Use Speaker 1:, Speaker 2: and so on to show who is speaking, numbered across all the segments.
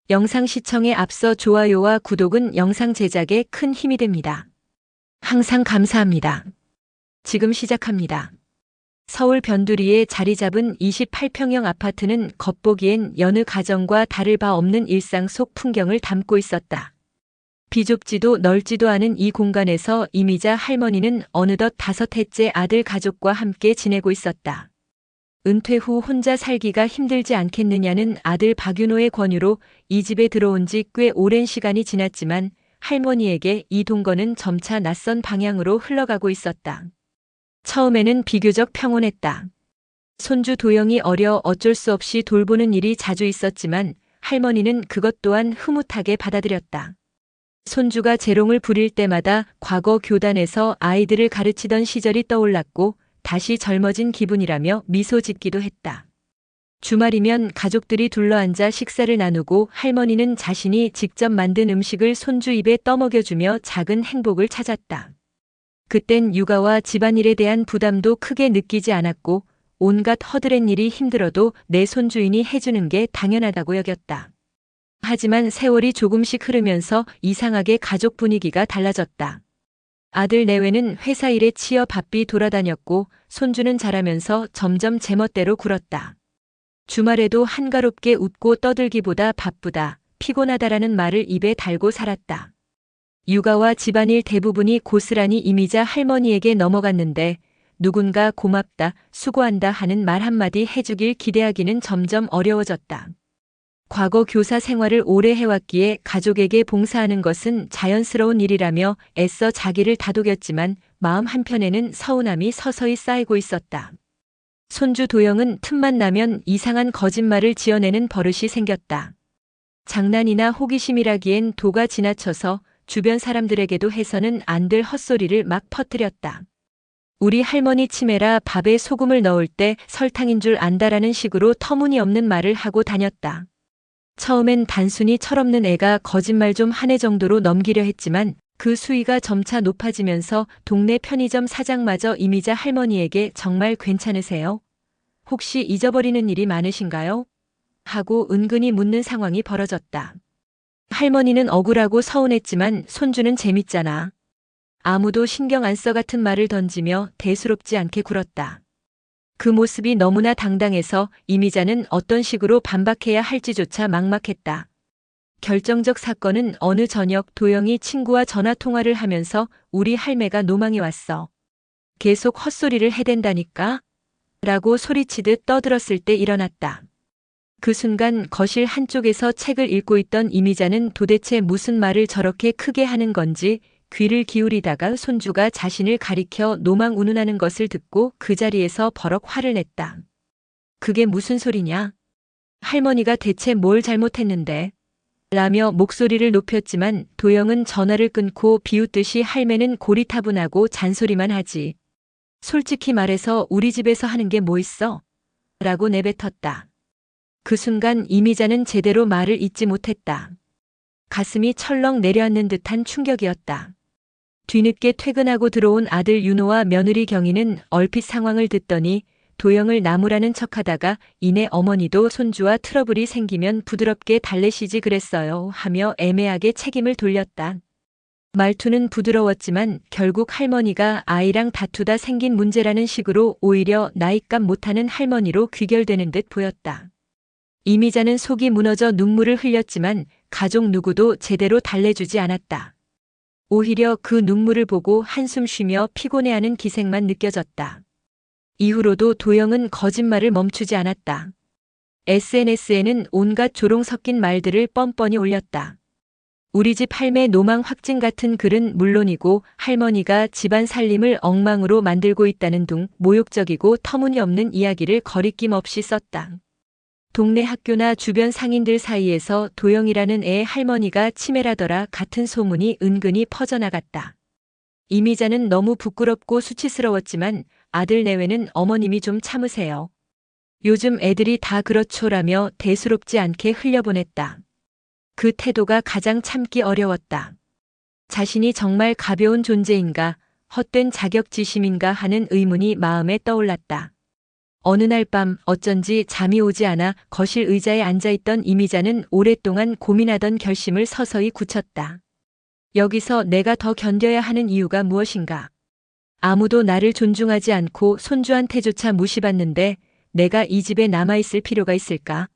Speaker 1: 영상 시청에 앞서 좋아요와 구독은 영상 제작에 큰 힘이 됩니다. 항상 감사합니다. 지금 시작합니다. 서울 변두리에 자리 잡은 28평형 아파트는 겉보기엔 여느 가정과 다를 바 없는 일상 속 풍경을 담고 있었다. 비좁지도 넓지도 않은 이 공간에서 이미자 할머니는 어느덧 5해째 아들 가족과 함께 지내고 있었다. 은퇴 후 혼자 살기가 힘들지 않겠느냐는 아들 박윤호의 권유로 이 집에 들어온 지 꽤 오랜 시간이 지났지만 할머니에게 이 동거는 점차 낯선 방향으로 흘러가고 있었다. 처음에는 비교적 평온했다. 손주 도영이 어려 어쩔 수 없이 돌보는 일이 자주 있었지만 할머니는 그것 또한 흐뭇하게 받아들였다. 손주가 재롱을 부릴 때마다 과거 교단에서 아이들을 가르치던 시절이 떠올랐고 다시 젊어진 기분이라며 미소 짓기도 했다. 주말이면 가족들이 둘러앉아 식사를 나누고 할머니는 자신이 직접 만든 음식을 손주 입에 떠먹여주며 작은 행복을 찾았다. 그땐 육아와 집안일에 대한 부담도 크게 느끼지 않았고 온갖 허드렛 일이 힘들어도 내 손주인이 해주는 게 당연하다고 여겼다. 하지만 세월이 조금씩 흐르면서 이상하게 가족 분위기가 달라졌다. 아들 내외는 회사 일에 치여 바삐 돌아다녔고 손주는 자라면서 점점 제멋대로 굴었다. 주말에도 한가롭게 웃고 떠들기보다 바쁘다, 피곤하다라는 말을 입에 달고 살았다. 육아와 집안일 대부분이 고스란히 이미자 할머니에게 넘어갔는데 누군가 고맙다, 수고한다 하는 말 한마디 해주길 기대하기는 점점 어려워졌다. 과거 교사 생활을 오래 해왔기에 가족에게 봉사하는 것은 자연스러운 일이라며 애써 자기를 다독였지만 마음 한편에는 서운함이 서서히 쌓이고 있었다. 손주 도영은 틈만 나면 이상한 거짓말을 지어내는 버릇이 생겼다. 장난이나 호기심이라기엔 도가 지나쳐서 주변 사람들에게도 해서는 안 될 헛소리를 막 퍼뜨렸다. 우리 할머니 치매라 밥에 소금을 넣을 때 설탕인 줄 안다라는 식으로 터무니없는 말을 하고 다녔다. 처음엔 단순히 철없는 애가 거짓말 좀 하네 정도로 넘기려 했지만 그 수위가 점차 높아지면서 동네 편의점 사장마저 이미자 할머니에게 정말 괜찮으세요? 혹시 잊어버리는 일이 많으신가요? 하고 은근히 묻는 상황이 벌어졌다. 할머니는 억울하고 서운했지만 손주는 재밌잖아. 아무도 신경 안 써 같은 말을 던지며 대수롭지 않게 굴었다. 그 모습이 너무나 당당해서 이미자는 어떤 식으로 반박해야 할지조차 막막했다. 결정적 사건은 어느 저녁 도영이 친구와 전화통화를 하면서 우리 할매가 노망이 왔어. 계속 헛소리를 해댄다니까? 라고 소리치듯 떠들었을 때 일어났다. 그 순간 거실 한쪽에서 책을 읽고 있던 이미자는 도대체 무슨 말을 저렇게 크게 하는 건지 귀를 기울이다가 손주가 자신을 가리켜 노망 운운하는 것을 듣고 그 자리에서 버럭 화를 냈다. 그게 무슨 소리냐? 할머니가 대체 뭘 잘못했는데? 라며 목소리를 높였지만 도영은 전화를 끊고 비웃듯이 할매는 고리타분하고 잔소리만 하지. 솔직히 말해서 우리 집에서 하는 게 뭐 있어? 라고 내뱉었다. 그 순간 이미자는 제대로 말을 잇지 못했다. 가슴이 철렁 내려앉는 듯한 충격이었다. 뒤늦게 퇴근하고 들어온 아들 윤호와 며느리 경희는 얼핏 상황을 듣더니 도영을 나무라는 척하다가 이내 어머니도 손주와 트러블이 생기면 부드럽게 달래시지 그랬어요 하며 애매하게 책임을 돌렸다. 말투는 부드러웠지만 결국 할머니가 아이랑 다투다 생긴 문제라는 식으로 오히려 나이값 못하는 할머니로 귀결되는 듯 보였다. 이미자는 속이 무너져 눈물을 흘렸지만 가족 누구도 제대로 달래주지 않았다. 오히려 그 눈물을 보고 한숨 쉬며 피곤해하는 기색만 느껴졌다. 이후로도 도영은 거짓말을 멈추지 않았다. SNS에는 온갖 조롱 섞인 말들을 뻔뻔히 올렸다. 우리 집 할매 노망 확진 같은 글은 물론이고 할머니가 집안 살림을 엉망으로 만들고 있다는 등 모욕적이고 터무니없는 이야기를 거리낌 없이 썼다. 동네 학교나 주변 상인들 사이에서 도영이라는 애 할머니가 치매라더라 같은 소문이 은근히 퍼져나갔다. 이미자는 너무 부끄럽고 수치스러웠지만 아들 내외는 어머님이 좀 참으세요. 요즘 애들이 다 그렇죠라며 대수롭지 않게 흘려보냈다. 그 태도가 가장 참기 어려웠다. 자신이 정말 가벼운 존재인가, 헛된 자격지심인가 하는 의문이 마음에 떠올랐다. 어느 날 밤 어쩐지 잠이 오지 않아 거실 의자에 앉아있던 이미자는 오랫동안 고민하던 결심을 서서히 굳혔다. 여기서 내가 더 견뎌야 하는 이유가 무엇인가? 아무도 나를 존중하지 않고 손주한테조차 무시받는데 내가 이 집에 남아있을 필요가 있을까?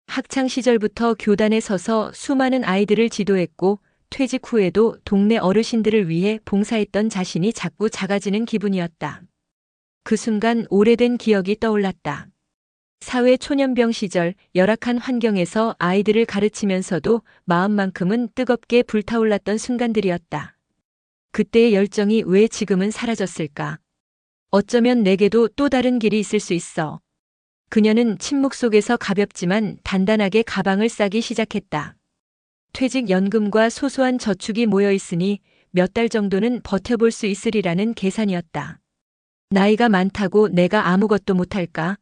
Speaker 1: 학창 시절부터 교단에 서서 수많은 아이들을 지도했고 퇴직 후에도 동네 어르신들을 위해 봉사했던 자신이 자꾸 작아지는 기분이었다. 그 순간 오래된 기억이 떠올랐다. 사회 초년병 시절 열악한 환경에서 아이들을 가르치면서도 마음만큼은 뜨겁게 불타올랐던 순간들이었다. 그때의 열정이 왜 지금은 사라졌을까? 어쩌면 내게도 또 다른 길이 있을 수 있어. 그녀는 침묵 속에서 가볍지만 단단하게 가방을 싸기 시작했다. 퇴직연금과 소소한 저축이 모여 있으니 몇 달 정도는 버텨볼 수 있으리라는 계산이었다. 나이가 많다고 내가 아무것도 못할까?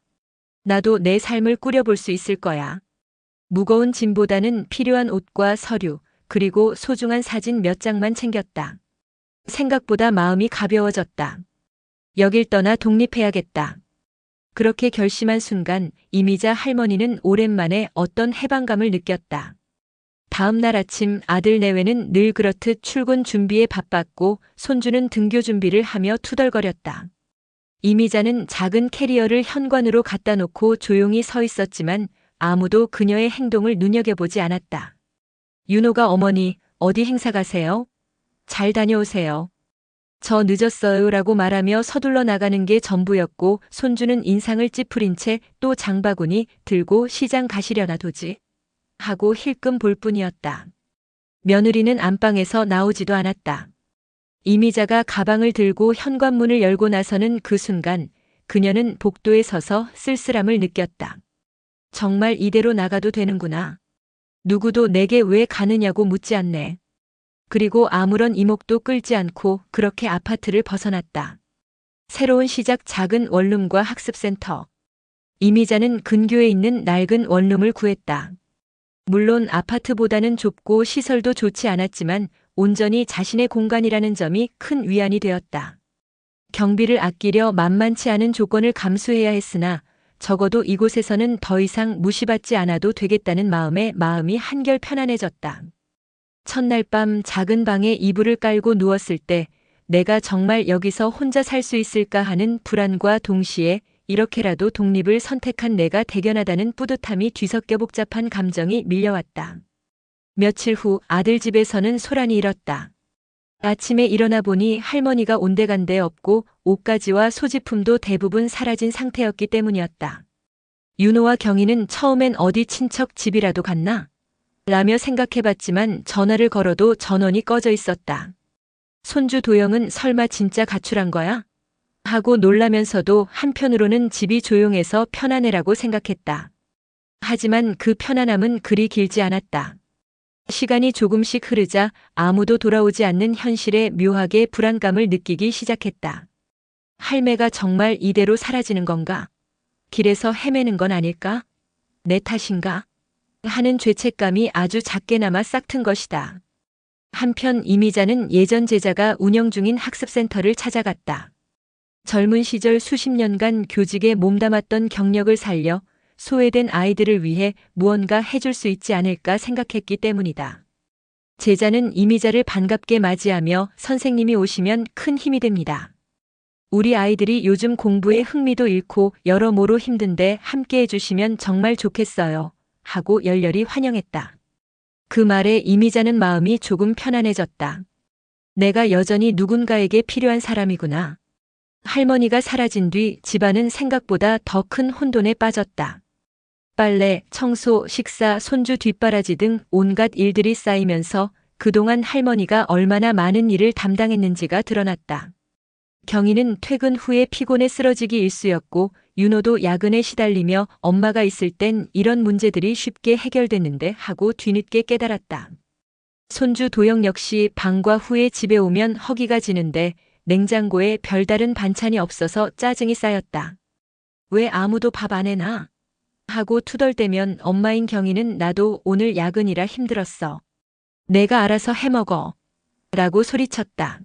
Speaker 1: 나도 내 삶을 꾸려볼 수 있을 거야. 무거운 짐보다는 필요한 옷과 서류, 그리고 소중한 사진 몇 장만 챙겼다. 생각보다 마음이 가벼워졌다. 여길 떠나 독립해야겠다. 그렇게 결심한 순간 이미자 할머니는 오랜만에 어떤 해방감을 느꼈다. 다음 날 아침 아들 내외는 늘 그렇듯 출근 준비에 바빴고 손주는 등교 준비를 하며 투덜거렸다. 이미자는 작은 캐리어를 현관으로 갖다 놓고 조용히 서 있었지만 아무도 그녀의 행동을 눈여겨보지 않았다. 윤호가 어머니, 어디 행사 가세요? 잘 다녀오세요. 저 늦었어요 라고 말하며 서둘러 나가는 게 전부였고 손주는 인상을 찌푸린 채 또 장바구니 들고 시장 가시려나 도지 하고 힐끔 볼 뿐이었다. 며느리는 안방에서 나오지도 않았다. 이미자가 가방을 들고 현관문을 열고 나서는 그 순간 그녀는 복도에 서서 쓸쓸함을 느꼈다. 정말 이대로 나가도 되는구나. 누구도 내게 왜 가느냐고 묻지 않네. 그리고 아무런 이목도 끌지 않고 그렇게 아파트를 벗어났다. 새로운 시작 작은 원룸과 학습센터. 이미자는 근교에 있는 낡은 원룸을 구했다. 물론 아파트보다는 좁고 시설도 좋지 않았지만 온전히 자신의 공간이라는 점이 큰 위안이 되었다. 경비를 아끼려 만만치 않은 조건을 감수해야 했으나 적어도 이곳에서는 더 이상 무시받지 않아도 되겠다는 마음이 한결 편안해졌다. 첫날 밤 작은 방에 이불을 깔고 누웠을 때 내가 정말 여기서 혼자 살 수 있을까 하는 불안과 동시에 이렇게라도 독립을 선택한 내가 대견하다는 뿌듯함이 뒤섞여 복잡한 감정이 밀려왔다. 며칠 후 아들 집에서는 소란이 일었다. 아침에 일어나 보니 할머니가 온데간데 없고 옷가지와 소지품도 대부분 사라진 상태였기 때문이었다. 윤호와 경희는 처음엔 어디 친척 집이라도 갔나? 라며 생각해봤지만 전화를 걸어도 전원이 꺼져 있었다. 손주 도영은 설마 진짜 가출한 거야? 하고 놀라면서도 한편으로는 집이 조용해서 편안해라고 생각했다. 하지만 그 편안함은 그리 길지 않았다. 시간이 조금씩 흐르자 아무도 돌아오지 않는 현실에 묘하게 불안감을 느끼기 시작했다. 할매가 정말 이대로 사라지는 건가? 길에서 헤매는 건 아닐까? 내 탓인가? 하는 죄책감이 아주 작게나마 싹튼 것이다. 한편 이미자는 예전 제자가 운영 중인 학습센터를 찾아갔다. 젊은 시절 수십 년간 교직에 몸담았던 경력을 살려 소외된 아이들을 위해 무언가 해줄 수 있지 않을까 생각했기 때문이다. 제자는 이미자를 반갑게 맞이하며 선생님이 오시면 큰 힘이 됩니다. 우리 아이들이 요즘 공부에 흥미도 잃고 여러모로 힘든데 함께 해주시면 정말 좋겠어요. 하고 열렬히 환영했다. 그 말에 이미자는 마음이 조금 편안해졌다. 내가 여전히 누군가에게 필요한 사람이구나. 할머니가 사라진 뒤 집안은 생각보다 더 큰 혼돈에 빠졌다. 빨래, 청소, 식사, 손주 뒷바라지 등 온갖 일들이 쌓이면서 그동안 할머니가 얼마나 많은 일을 담당했는지가 드러났다. 경희는 퇴근 후에 피곤에 쓰러지기 일쑤였고 윤호도 야근에 시달리며 엄마가 있을 땐 이런 문제들이 쉽게 해결됐는데 하고 뒤늦게 깨달았다. 손주 도영 역시 방과 후에 집에 오면 허기가 지는데 냉장고에 별다른 반찬이 없어서 짜증이 쌓였다. 왜 아무도 밥 안 해놔? 하고 투덜대면 엄마인 경희는 나도 오늘 야근이라 힘들었어. 내가 알아서 해먹어. 라고 소리쳤다.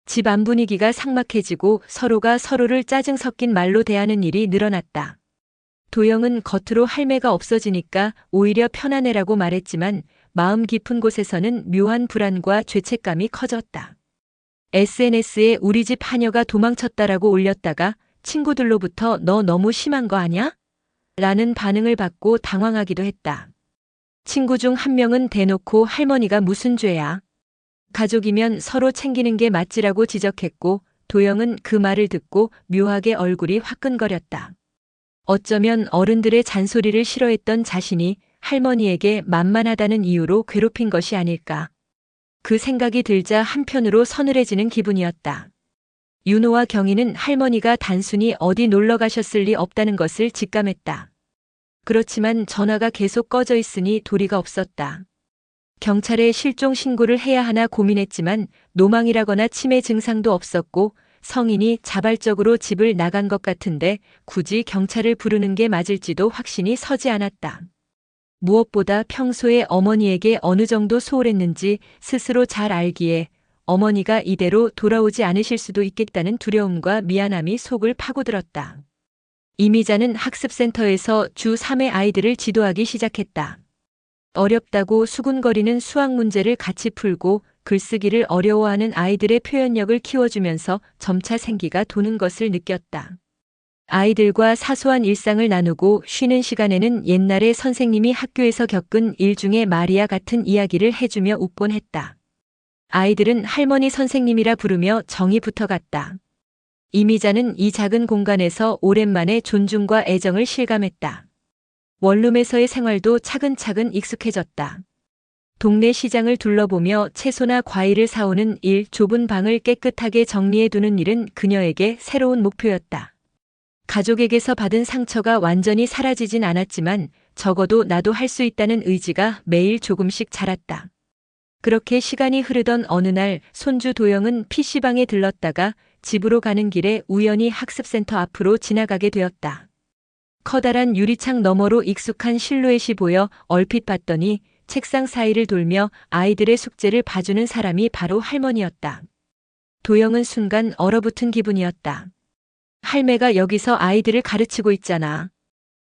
Speaker 1: 집 안 분위기가 삭막해지고 서로가 서로를 짜증 섞인 말로 대하는 일이 늘어났다. 도영은 겉으로 할매가 없어지니까 오히려 편안해라고 말했지만 마음 깊은 곳에서는 묘한 불안과 죄책감이 커졌다. SNS에 우리 집 하녀가 도망쳤다라고 올렸다가 친구들로부터 너 너무 심한 거 아냐? 라는 반응을 받고 당황하기도 했다. 친구 중 한 명은 대놓고 할머니가 무슨 죄야? 가족이면 서로 챙기는 게 맞지라고 지적했고 도영은 그 말을 듣고 묘하게 얼굴이 화끈거렸다. 어쩌면 어른들의 잔소리를 싫어했던 자신이 할머니에게 만만하다는 이유로 괴롭힌 것이 아닐까. 그 생각이 들자 한편으로 서늘해지는 기분이었다. 윤호와 경희는 할머니가 단순히 어디 놀러 가셨을 리 없다는 것을 직감했다. 그렇지만 전화가 계속 꺼져 있으니 도리가 없었다. 경찰에 실종 신고를 해야 하나 고민했지만 노망이라거나 치매 증상도 없었고 성인이 자발적으로 집을 나간 것 같은데 굳이 경찰을 부르는 게 맞을지도 확신이 서지 않았다. 무엇보다 평소에 어머니에게 어느 정도 소홀했는지 스스로 잘 알기에 어머니가 이대로 돌아오지 않으실 수도 있겠다는 두려움과 미안함이 속을 파고들었다. 이미자는 학습센터에서 주 3회 아이들을 지도하기 시작했다. 어렵다고 수군거리는 수학 문제를 같이 풀고 글쓰기를 어려워하는 아이들의 표현력을 키워주면서 점차 생기가 도는 것을 느꼈다. 아이들과 사소한 일상을 나누고 쉬는 시간에는 옛날에 선생님이 학교에서 겪은 일 중에 마리아 같은 이야기를 해주며 웃곤 했다. 아이들은 할머니 선생님이라 부르며 정이 붙어갔다. 이미자는 이 작은 공간에서 오랜만에 존중과 애정을 실감했다. 원룸에서의 생활도 차근차근 익숙해졌다. 동네 시장을 둘러보며 채소나 과일을 사오는 일, 좁은 방을 깨끗하게 정리해두는 일은 그녀에게 새로운 목표였다. 가족에게서 받은 상처가 완전히 사라지진 않았지만 적어도 나도 할 수 있다는 의지가 매일 조금씩 자랐다. 그렇게 시간이 흐르던 어느 날 손주 도영은 PC방에 들렀다가 집으로 가는 길에 우연히 학습센터 앞으로 지나가게 되었다. 커다란 유리창 너머로 익숙한 실루엣이 보여 얼핏 봤더니 책상 사이를 돌며 아이들의 숙제를 봐주는 사람이 바로 할머니였다. 도영은 순간 얼어붙은 기분이었다. 할매가 여기서 아이들을 가르치고 있잖아.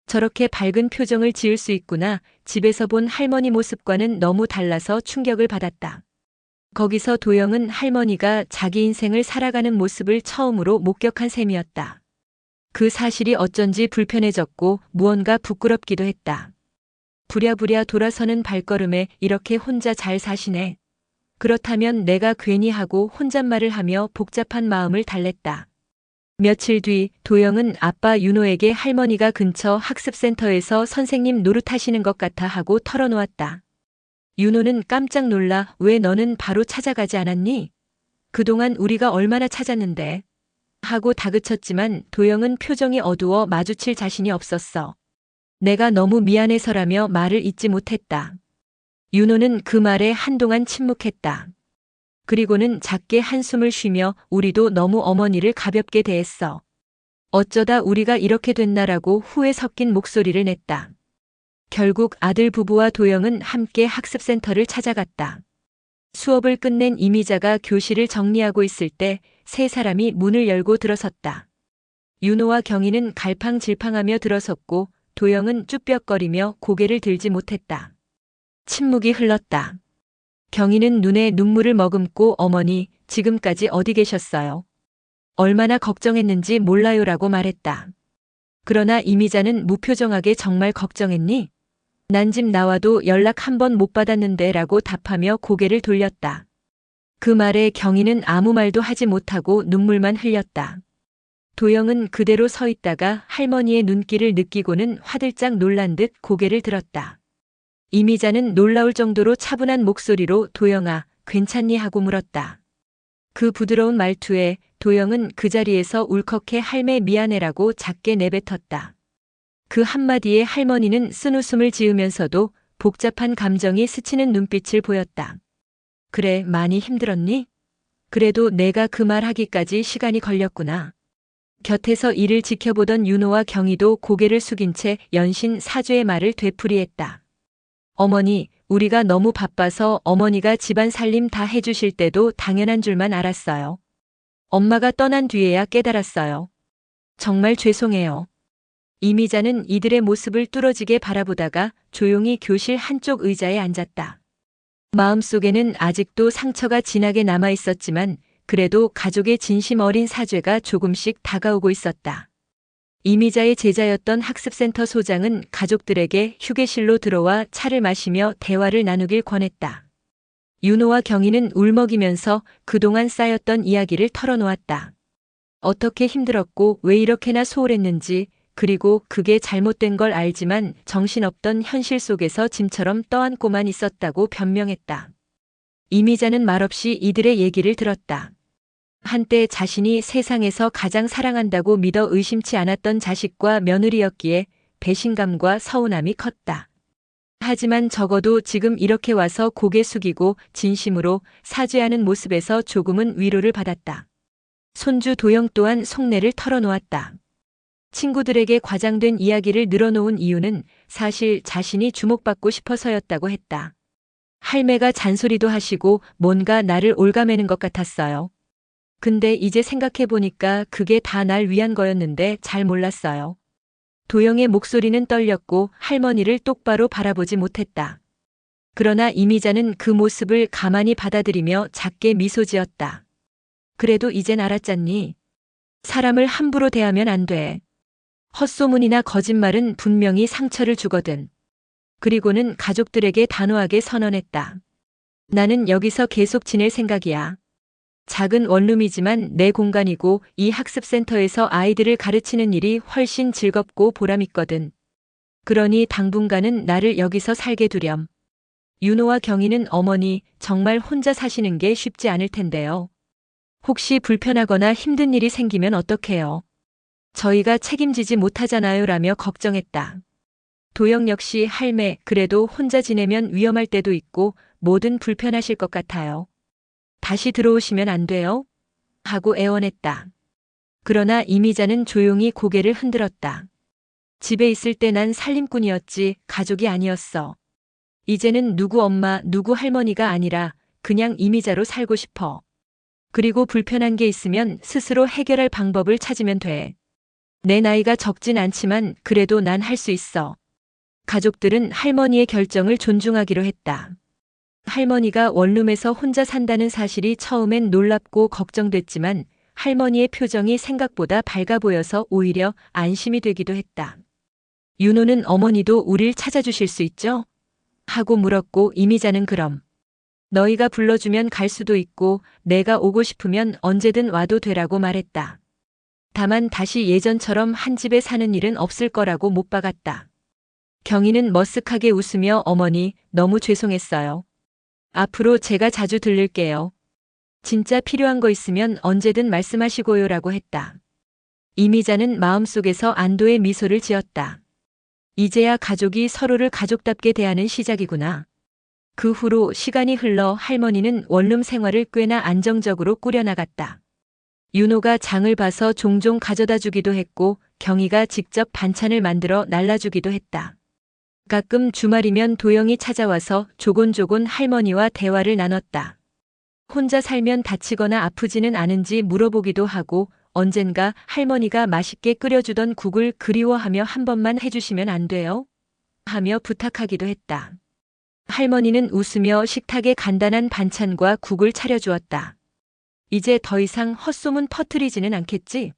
Speaker 1: 저렇게 밝은 표정을 지을 수 있구나. 집에서 본 할머니 모습과는 너무 달라서 충격을 받았다. 거기서 도영은 할머니가 자기 인생을 살아가는 모습을 처음으로 목격한 셈이었다. 그 사실이 어쩐지 불편해졌고 무언가 부끄럽기도 했다. 부랴부랴 돌아서는 발걸음에 이렇게 혼자 잘 사시네. 그렇다면 내가 괜히 하고 혼잣말을 하며 복잡한 마음을 달랬다. 며칠 뒤 도영은 아빠 윤호에게 할머니가 근처 학습센터에서 선생님 노릇하시는 것 같아 하고 털어놓았다. 윤호는 깜짝 놀라 왜 너는 바로 찾아가지 않았니? 그동안 우리가 얼마나 찾았는데. 하고 다그쳤지만 도영은 표정이 어두워 마주칠 자신이 없었어. 내가 너무 미안해서라며 말을 잇지 못했다. 윤호는 그 말에 한동안 침묵했다. 그리고는 작게 한숨을 쉬며 우리도 너무 어머니를 가볍게 대했어. 어쩌다 우리가 이렇게 됐나라고 후회 섞인 목소리를 냈다. 결국 아들 부부와 도영은 함께 학습센터를 찾아갔다. 수업을 끝낸 이미자가 교실을 정리하고 있을 때 세 사람이 문을 열고 들어섰다. 윤호와 경희는 갈팡질팡하며 들어섰고 도영은 쭈뼛거리며 고개를 들지 못했다. 침묵이 흘렀다. 경희는 눈에 눈물을 머금고 어머니, 지금까지 어디 계셨어요? 얼마나 걱정했는지 몰라요라고 말했다. 그러나 이미자는 무표정하게 정말 걱정했니? 난 집 나와도 연락 한 번 못 받았는데 라고 답하며 고개를 돌렸다. 그 말에 경희는 아무 말도 하지 못하고 눈물만 흘렸다. 도영은 그대로 서 있다가 할머니의 눈길을 느끼고는 화들짝 놀란 듯 고개를 들었다. 이미자는 놀라울 정도로 차분한 목소리로 도영아, 괜찮니? 하고 물었다. 그 부드러운 말투에 도영은 그 자리에서 울컥해 할매 미안해라고 작게 내뱉었다. 그 한마디에 할머니는 쓴웃음을 지으면서도 복잡한 감정이 스치는 눈빛을 보였다. 그래, 많이 힘들었니? 그래도 내가 그 말 하기까지 시간이 걸렸구나. 곁에서 이를 지켜보던 윤호와 경희도 고개를 숙인 채 연신 사죄의 말을 되풀이했다. 어머니, 우리가 너무 바빠서 어머니가 집안 살림 다 해주실 때도 당연한 줄만 알았어요. 엄마가 떠난 뒤에야 깨달았어요. 정말 죄송해요. 이미자는 이들의 모습을 뚫어지게 바라보다가 조용히 교실 한쪽 의자에 앉았다. 마음속에는 아직도 상처가 진하게 남아 있었지만 그래도 가족의 진심 어린 사죄가 조금씩 다가오고 있었다. 이미자의 제자였던 학습센터 소장은 가족들에게 휴게실로 들어와 차를 마시며 대화를 나누길 권했다. 윤호와 경희는 울먹이면서 그동안 쌓였던 이야기를 털어놓았다. 어떻게 힘들었고 왜 이렇게나 소홀했는지, 그리고 그게 잘못된 걸 알지만 정신없던 현실 속에서 짐처럼 떠안고만 있었다고 변명했다. 이미자는 말없이 이들의 얘기를 들었다. 한때 자신이 세상에서 가장 사랑한다고 믿어 의심치 않았던 자식과 며느리였기에 배신감과 서운함이 컸다. 하지만 적어도 지금 이렇게 와서 고개 숙이고 진심으로 사죄하는 모습에서 조금은 위로를 받았다. 손주 도영 또한 속내를 털어놓았다. 친구들에게 과장된 이야기를 늘어놓은 이유는 사실 자신이 주목받고 싶어서였다고 했다. 할매가 잔소리도 하시고 뭔가 나를 옭아매는 것 같았어요. 근데 이제 생각해보니까 그게 다 날 위한 거였는데 잘 몰랐어요. 도영의 목소리는 떨렸고 할머니를 똑바로 바라보지 못했다. 그러나 이미자는 그 모습을 가만히 받아들이며 작게 미소 지었다. 그래도 이젠 알았잖니. 사람을 함부로 대하면 안 돼. 헛소문이나 거짓말은 분명히 상처를 주거든. 그리고는 가족들에게 단호하게 선언했다. 나는 여기서 계속 지낼 생각이야. 작은 원룸이지만 내 공간이고 이 학습센터에서 아이들을 가르치는 일이 훨씬 즐겁고 보람있거든. 그러니 당분간은 나를 여기서 살게 두렴. 윤호와 경희는 어머니 정말 혼자 사시는 게 쉽지 않을 텐데요. 혹시 불편하거나 힘든 일이 생기면 어떡해요? 저희가 책임지지 못하잖아요 라며 걱정했다. 도영 역시 할매 그래도 혼자 지내면 위험할 때도 있고 뭐든 불편하실 것 같아요. 다시 들어오시면 안 돼요? 하고 애원했다. 그러나 이미자는 조용히 고개를 흔들었다. 집에 있을 때 난 살림꾼이었지 가족이 아니었어. 이제는 누구 엄마 누구 할머니가 아니라 그냥 이미자로 살고 싶어. 그리고 불편한 게 있으면 스스로 해결할 방법을 찾으면 돼. 내 나이가 적진 않지만 그래도 난 할 수 있어. 가족들은 할머니의 결정을 존중하기로 했다. 할머니가 원룸에서 혼자 산다는 사실이 처음엔 놀랍고 걱정됐지만 할머니의 표정이 생각보다 밝아 보여서 오히려 안심이 되기도 했다. 윤호는 어머니도 우릴 찾아주실 수 있죠? 하고 물었고 이미자는 그럼. 너희가 불러주면 갈 수도 있고 내가 오고 싶으면 언제든 와도 되라고 말했다. 다만 다시 예전처럼 한 집에 사는 일은 없을 거라고 못 박았다. 경희는 머쓱하게 웃으며 어머니 너무 죄송했어요. 앞으로 제가 자주 들를게요. 진짜 필요한 거 있으면 언제든 말씀하시고요 라고 했다. 이미자는 마음속에서 안도의 미소를 지었다. 이제야 가족이 서로를 가족답게 대하는 시작이구나. 그 후로 시간이 흘러 할머니는 원룸 생활을 꽤나 안정적으로 꾸려나갔다. 윤호가 장을 봐서 종종 가져다 주기도 했고 경희가 직접 반찬을 만들어 날라주기도 했다. 가끔 주말이면 도영이 찾아와서 조곤조곤 할머니와 대화를 나눴다. 혼자 살면 다치거나 아프지는 않은지 물어보기도 하고 언젠가 할머니가 맛있게 끓여주던 국을 그리워하며 한 번만 해주시면 안 돼요? 하며 부탁하기도 했다. 할머니는 웃으며 식탁에 간단한 반찬과 국을 차려주었다. 이제 더 이상 헛소문 퍼뜨리지는 않겠지?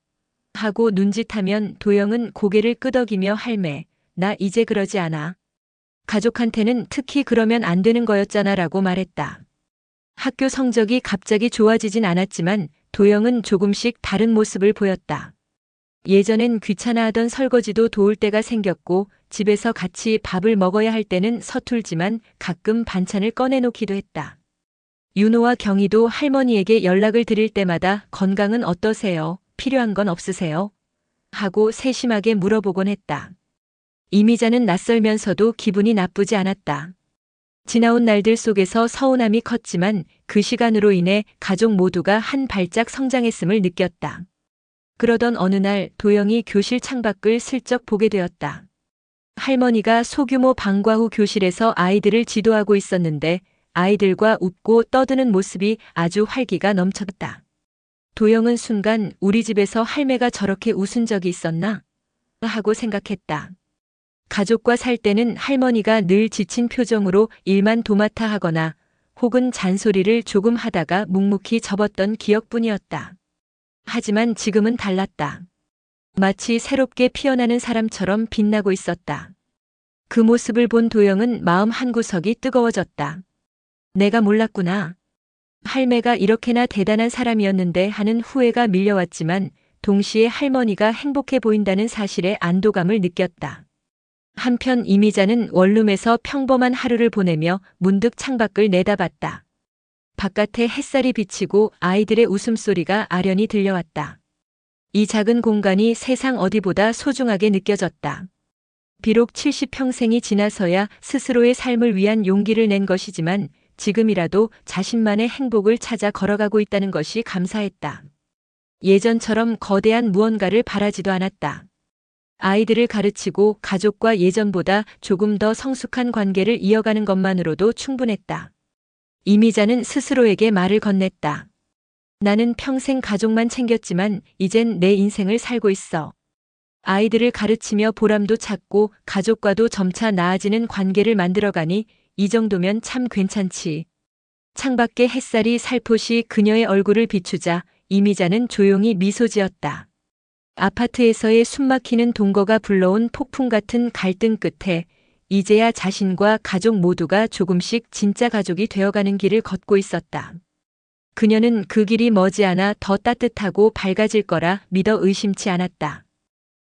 Speaker 1: 하고 눈짓하면 도영은 고개를 끄덕이며 할매, 나 이제 그러지 않아. 가족한테는 특히 그러면 안 되는 거였잖아 라고 말했다. 학교 성적이 갑자기 좋아지진 않았지만 도영은 조금씩 다른 모습을 보였다. 예전엔 귀찮아하던 설거지도 도울 때가 생겼고 집에서 같이 밥을 먹어야 할 때는 서툴지만 가끔 반찬을 꺼내놓기도 했다. 윤호와 경희도 할머니에게 연락을 드릴 때마다 건강은 어떠세요? 필요한 건 없으세요? 하고 세심하게 물어보곤 했다. 이미자는 낯설면서도 기분이 나쁘지 않았다. 지나온 날들 속에서 서운함이 컸지만 그 시간으로 인해 가족 모두가 한 발짝 성장했음을 느꼈다. 그러던 어느 날 도영이 교실 창밖을 슬쩍 보게 되었다. 할머니가 소규모 방과 후 교실에서 아이들을 지도하고 있었는데 아이들과 웃고 떠드는 모습이 아주 활기가 넘쳤다. 도영은 순간 우리 집에서 할매가 저렇게 웃은 적이 있었나? 하고 생각했다. 가족과 살 때는 할머니가 늘 지친 표정으로 일만 도맡아 하거나 혹은 잔소리를 조금 하다가 묵묵히 접었던 기억뿐이었다. 하지만 지금은 달랐다. 마치 새롭게 피어나는 사람처럼 빛나고 있었다. 그 모습을 본 도영은 마음 한구석이 뜨거워졌다. 내가 몰랐구나. 할매가 이렇게나 대단한 사람이었는데 하는 후회가 밀려왔지만 동시에 할머니가 행복해 보인다는 사실에 안도감을 느꼈다. 한편 이미자는 원룸에서 평범한 하루를 보내며 문득 창밖을 내다봤다. 바깥에 햇살이 비치고 아이들의 웃음소리가 아련히 들려왔다. 이 작은 공간이 세상 어디보다 소중하게 느껴졌다. 비록 70평생이 지나서야 스스로의 삶을 위한 용기를 낸 것이지만 지금이라도 자신만의 행복을 찾아 걸어가고 있다는 것이 감사했다. 예전처럼 거대한 무언가를 바라지도 않았다. 아이들을 가르치고 가족과 예전보다 조금 더 성숙한 관계를 이어가는 것만으로도 충분했다. 이미자는 스스로에게 말을 건넸다. 나는 평생 가족만 챙겼지만 이젠 내 인생을 살고 있어. 아이들을 가르치며 보람도 찾고 가족과도 점차 나아지는 관계를 만들어가니 이 정도면 참 괜찮지. 창밖의 햇살이 살포시 그녀의 얼굴을 비추자 이미자는 조용히 미소 지었다. 아파트에서의 숨막히는 동거가 불러온 폭풍 같은 갈등 끝에 이제야 자신과 가족 모두가 조금씩 진짜 가족이 되어가는 길을 걷고 있었다. 그녀는 그 길이 머지않아 더 따뜻하고 밝아질 거라 믿어 의심치 않았다.